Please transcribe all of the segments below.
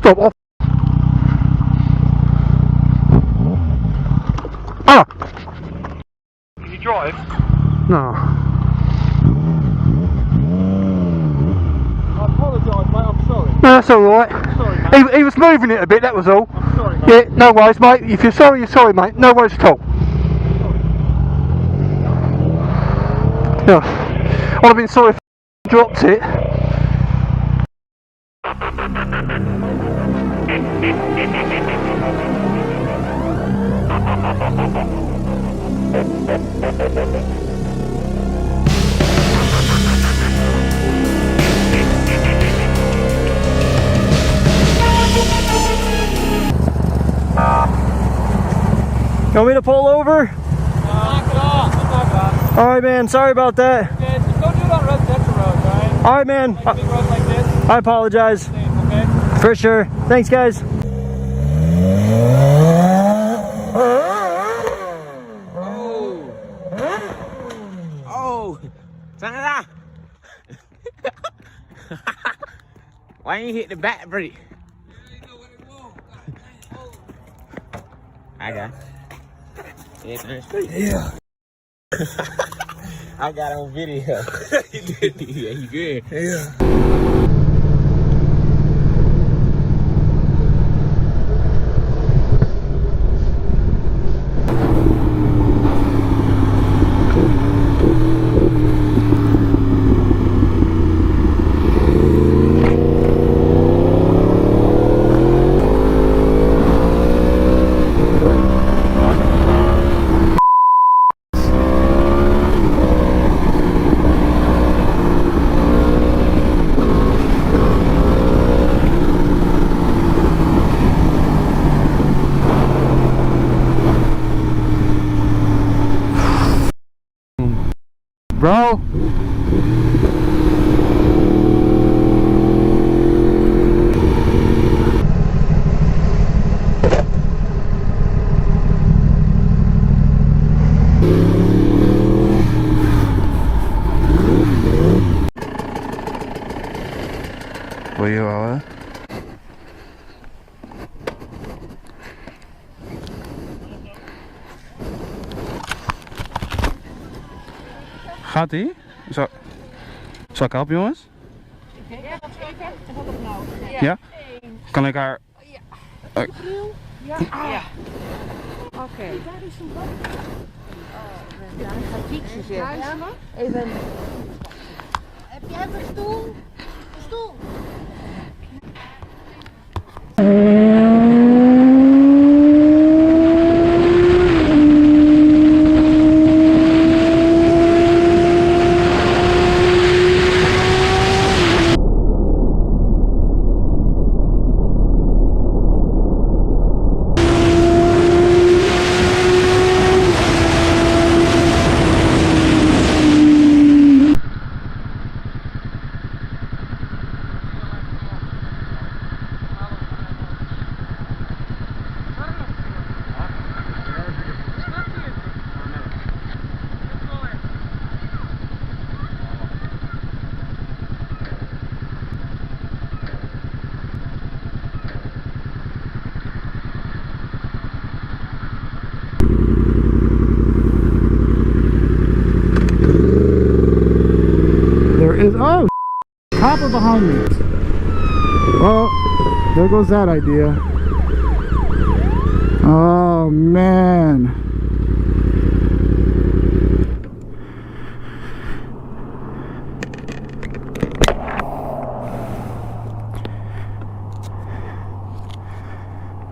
stop off. Ah! Can you drive? No. I apologise, mate, I'm sorry. No, that's alright. Sorry, mate. He was moving it a bit, that was all. I'm sorry, mate. Yeah, no worries, mate. If you're sorry, mate. No worries at all. Yeah. I'd have been sorry if I dropped it. You want me to pull over? Knock it off. Knock it off. Alright, man. Sorry about that. Okay, just don't do it on residential roads, alright? Alright, man. Like big roads like this, I apologize. same, okay? For sure. Thanks, guys. Oh, Canada. Why ain't you hit the back brake? I got it. Yeah. I got it on video. Yeah, you good? Yeah. Bro. Goeie. Gaat ie? Zal ik helpen, jongens? Ja, dat even. En wat op nou? Ja? Kan ik haar... Ja. Ja. Oké. Daar is een bak. Ja, ik ga fietsen zeggen. Even. Heb jij een stoel? Een stoel? Oh, copper behind me. Well, there goes that idea. Oh man.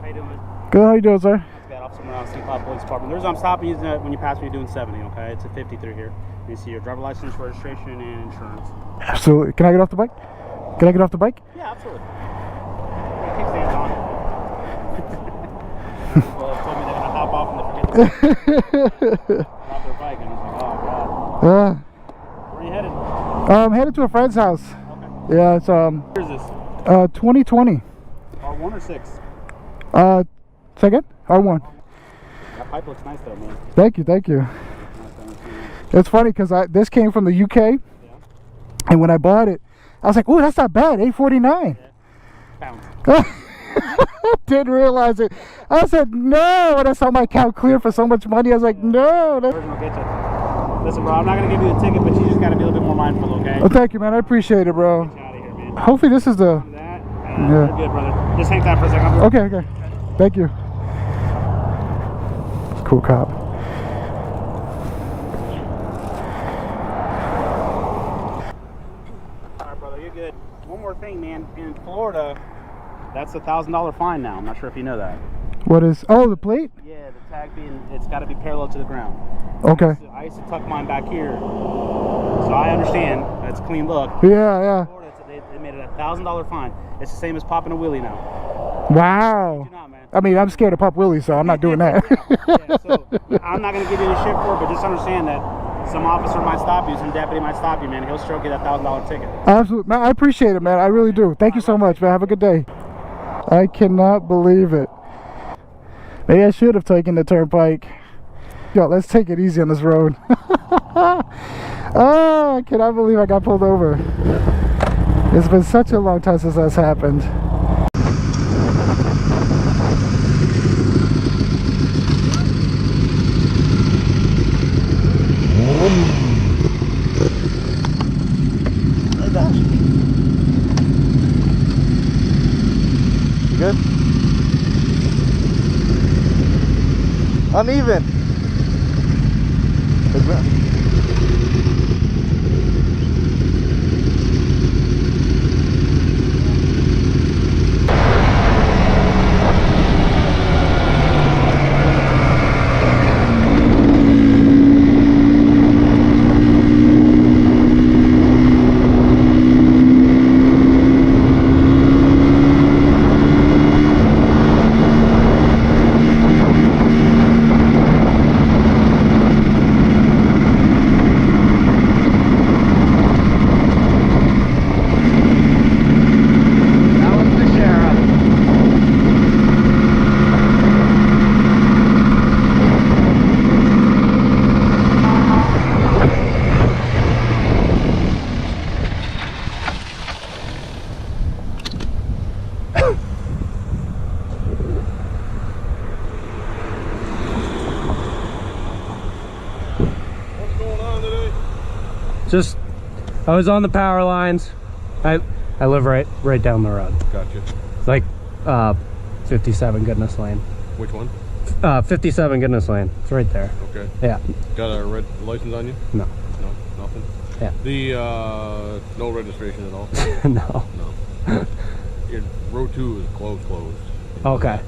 How you doing? Good, how you doing, sir? Got off somewhere else, St. Cloud Police Department. The reason I'm stopping you is when you pass me doing 70, okay? It's a 50 through here. You see your driver license, registration, and insurance. Absolutely. Can I get off the bike? Can I get off the bike? Yeah, absolutely. Kickstands on. Well, they told me they're gonna hop off and they forget to drop their bike, and I was like, oh god. Where are you headed? I'm headed to a friend's house. Okay. Yeah, it's Where is this? 2020. R1 or 6? Second? R1. That pipe looks nice though, man. Thank you, thank you. It's funny because this came from the UK, Yeah. and when I bought it, I was like, "Oh, that's not bad, $8.49." Pounds. Didn't realize it. I said no, and I saw my account clear for so much money. I was like, no. Original get you. Listen, bro, I'm not gonna give you the ticket, but you just gotta be a little bit more mindful, okay? Oh, thank you, man. I appreciate it, bro. Get you out of here, man. Hopefully this is the... That, Yeah. You're good, brother. Just hang tight for a second. Okay. Thank you. Cool cop. Alright, brother, you're good. One more thing, man. In Florida, that's a $1,000 fine now. I'm not sure if you know that. What is... Oh, the plate? Yeah, the tag being, it's got to be parallel to the ground. Okay. I used to tuck mine back here, so I understand. That's a clean look. Yeah. In Florida, they made it a $1,000 fine. It's the same as popping a wheelie now. Wow. Do not, man. I mean, I'm scared of Pop Willie, so I'm not doing that. Yeah, so I'm not going to give you any shit for it, but just understand that some officer might stop you, some deputy might stop you, man. He'll stroke you that $1,000 ticket. Absolutely. Man, I appreciate it, man. I really do. Thank you so much, man. Have a good day. I cannot believe it. Maybe I should have taken the turnpike. Yo, let's take it easy on this road. Oh, I cannot believe I got pulled over. It's been such a long time since that's happened. You good? Uneven. Just, I was on the power lines. I live right down the road. Gotcha. It's like 57 Goodness Lane. Which one? 57 Goodness Lane. It's right there. Okay. Yeah. Got a red license on you? No. No, nothing. Yeah. The no registration at all? No. No. Your road 2 is closed. Okay.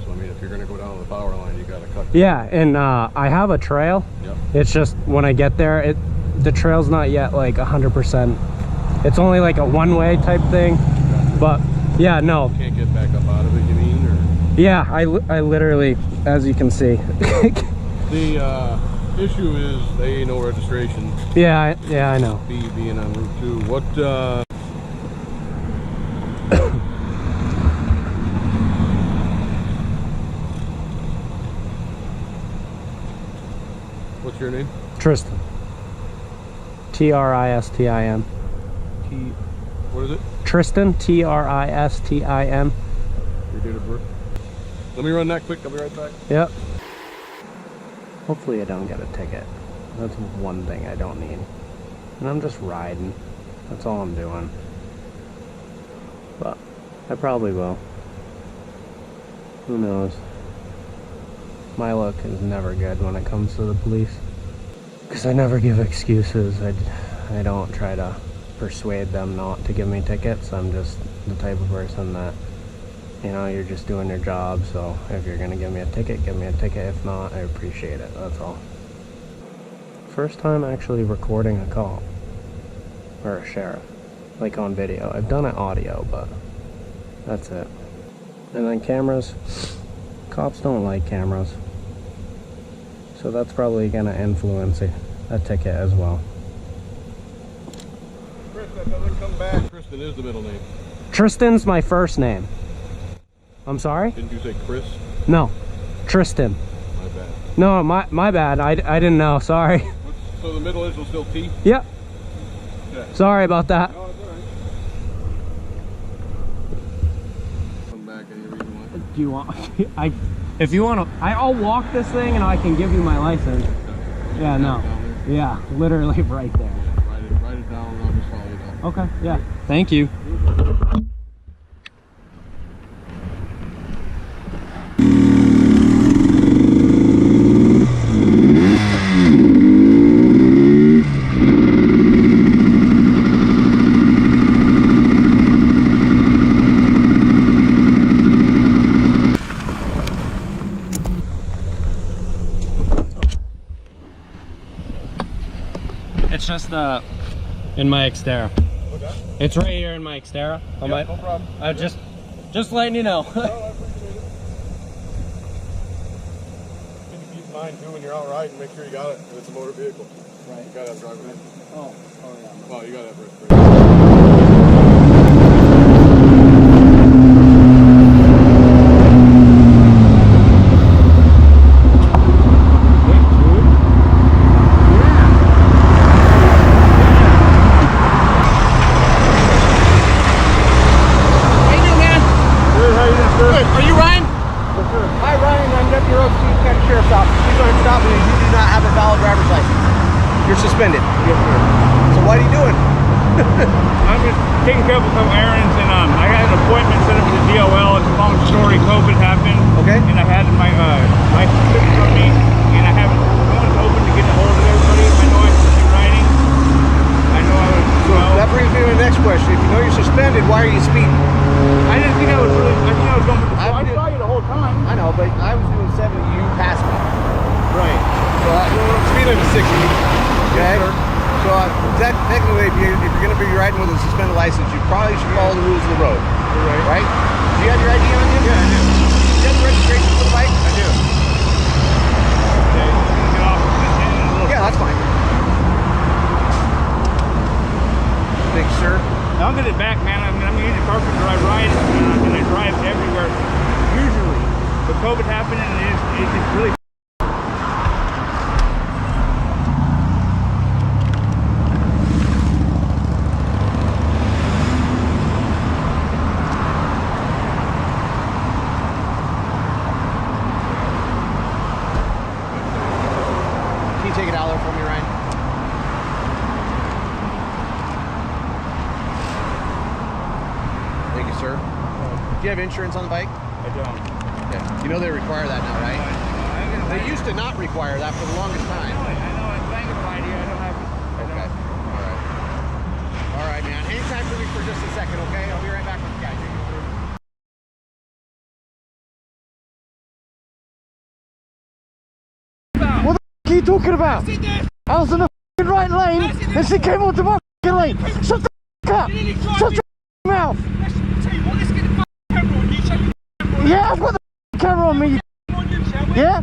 So I mean, if you're gonna go down the power line, you gotta cut. Yeah, and I have a trail. Yep. It's just when I get there, the trail's not yet like 100%. It's only like a one-way type thing. But yeah, no. Can't get back up out of it, you mean? Or? Yeah, I literally, as you can see. The issue is A, no registration. Yeah, I know. B, being on Route 2. What what's your name? Tristan. Tristin. What is it? Tristan, Tristin. Your date of birth? Let me run that quick, I'll be right back. Yep. Hopefully I don't get a ticket. That's one thing I don't need. And I'm just riding. That's all I'm doing. But I probably will. Who knows? My luck is never good when it comes to the police. Because I never give excuses. I don't try to persuade them not to give me tickets. I'm just the type of person that, you know, you're just doing your job, so if you're gonna give me a ticket, give me a ticket. If not, I appreciate it, that's all. First time actually recording a cop. Or a sheriff. Like on video. I've done it audio, but that's it. And then cameras. Cops don't like cameras. So that's probably gonna influence a ticket as well. Chris, that doesn't come back. Tristan is the middle name. Tristan's my first name. I'm sorry? Didn't you say Chris? No. Tristan. My bad. No, my bad. I didn't know. Sorry. So the middle initial still T? Yep. Yeah. Sorry about that. No, it's alright. Come back and you Do you want? If you want to, I'll walk this thing and I can give you my license. Yeah, no. Yeah, literally right there. Write it down and I'll just follow you down. Okay, yeah. Thank you. It's just in my Xterra. Okay. It's right here in my Xterra. Yeah, no problem. Just letting you know. No, I appreciate it. Keep in mind too when you're out riding, make sure you got it. If it's a motor vehicle, right? You gotta have driver's license. Oh yeah. Well, you gotta have registration. Suspended. Yes, sir. So what are you doing? I'm just taking care of some errands, and I had an appointment set up with the DOL. It's a long story. COVID happened. Okay. And I had my license stripped from me, and I haven't. No one's open to get a hold of everybody. I know I should be riding. I know I was. So that brings me to the next question. If you know you're suspended, why are you speeding? I didn't think I was really. I think I was going with the flow. I saw you the whole time. I know, but I was doing 70. You passed me. Right. So speed limit is 60. Okay. So technically, if you're going to be riding with a suspended license, you probably should follow the rules of the road. Right? Do you have your ID on you? Yeah, I do. Do you have the registration for the bike? I do. Okay. Get off. Yeah, that's fine. Thank you, sir. I'll get it back, man. I mean, I'm using the carpenter. I ride and I drive everywhere. Usually, but COVID happened and it's really. Take it out there for me, Ryan. Thank you, sir. Do you have insurance on the bike? I don't. Yeah. You know they require that now, right? They used to not require that for the longest time. I know it. Thank you, I don't have it. Okay. All right. All right, man. Hang tight for me for just a second, okay? I'll be right back with you guys. What the f are you talking about? I was in the f***ing right lane and she came onto my f***ing lane. Shut the f*** up! Shut your mouth! Yeah, I've got the camera on me. Yeah?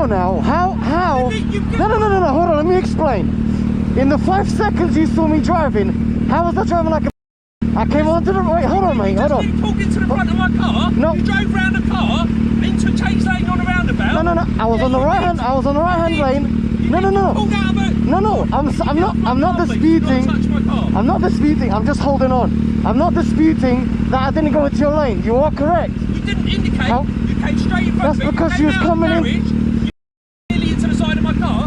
Now, how? No, hold on, let me explain. In the 5 seconds you saw me driving, how was I driving like a I came onto the, wait, hold on mate, hold on. You pulled into the front of my car, no. You drove round the car, into a change lane on a roundabout. No, I was on the right hand, lane. No. No, I'm not disputing. I'm not disputing, I'm just holding on. I'm not disputing that I didn't go into your lane, you are correct. You didn't indicate, you came straight in front of me. That's because you was coming in.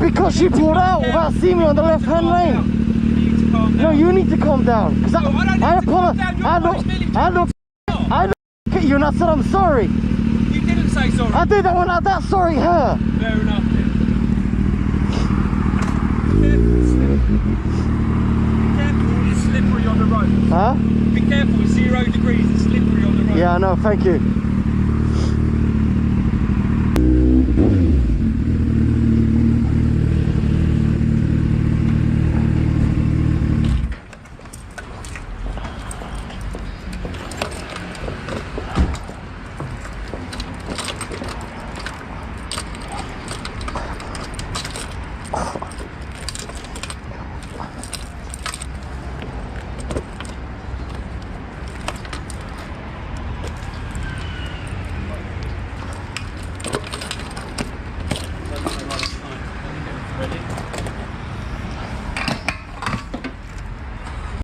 Because you pulled out without seeing me on the left hand lane. No, you need to calm down. Because I looked at you and I said I'm sorry. You didn't say sorry. I did, I went out that sorry her. Fair enough then. Be careful, it's slippery on the road. Huh? Be careful, it's 0 degrees, it's slippery on the road. Yeah, I know, thank you.